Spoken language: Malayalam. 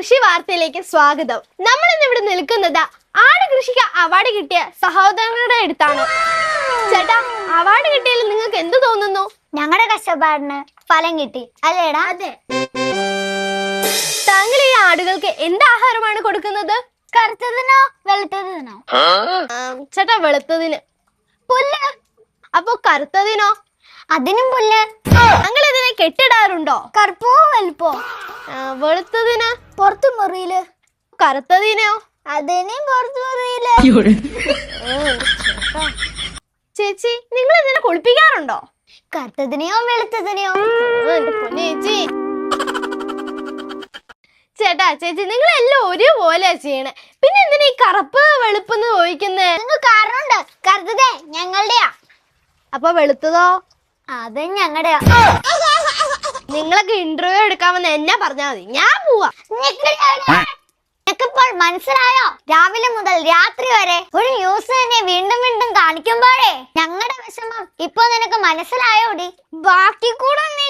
കൃഷി വാർത്തയിലേക്ക് സ്വാഗതം. നമ്മൾ ഇന്ന് ഇവിടെ നിൽക്കുന്നത് ആട് കൃഷിക്ക് അവാർഡ് കിട്ടിയ സഹോദരങ്ങളുടെ അടുത്താണ്. ചേട്ടാ, അവാർഡ് കിട്ടിയാൽ നിങ്ങൾക്ക് എന്ത് തോന്നുന്നു? ഞങ്ങളുടെ കഷ്ടപ്പാടിന് ഫലം കിട്ടി അല്ലേടാ? അതെ. താങ്കൾ ഈ ആടുകൾക്ക് എന്ത് ആഹാരമാണ് കൊടുക്കുന്നത്? കറുത്തതിനോ വെളുത്തതിനോ? ചേട്ടാ, വെളുത്തതിന്. പുല്ല്. അപ്പൊ കറുത്തതിനോ? അതിനും പുല്ല്. താങ്കൾ ഇതിനെ കെട്ടിടാറുണ്ടോ? കറുപ്പോ വലുപ്പോ? വെളുത്തതിന് പുറത്തു മുറിയില്. കറുത്തതിനോ? അതിനും പുറത്തു മുറിയില്. ചേച്ചി, നിങ്ങൾ ഇതിനെ കുളിപ്പിക്കാറുണ്ടോ? കറുത്തതിനെയോ വെളുത്തതിനെയോ? എന്റെ പൊന്നേച്ചി. ചേട്ടാ, ചേച്ചി, നിങ്ങൾ എല്ലാം ഒരുപോലെ ചെയ്യണേ. പിന്നെ എന്തിനാ ഈ കറുപ്പ് വെളുപ്പെന്ന് ചോദിക്കുന്നേ? നിങ്ങൾക്ക് കാരണമുണ്ട്. കറുത്തതേ ഞങ്ങളുടെയാ. അപ്പൊ വെളുത്തതോ? അത് ഞങ്ങളുടെയാ. നിങ്ങളൊക്കെ ഇന്റർവ്യൂ എടുക്കാമെന്ന് എന്നെ പറഞ്ഞാൽ മതി, ഞാൻ പോവാ. നിനക്കിപ്പോൾ മനസ്സിലായോ? രാവിലെ മുതൽ രാത്രി വരെ ഒരു ന്യൂസ് തന്നെ വീണ്ടും വീണ്ടും കാണിക്കുമ്പോഴേ ഞങ്ങളുടെ വിഷമം ഇപ്പൊ നിനക്ക് മനസ്സിലായോടി? ബാക്കി കൂടെ നീ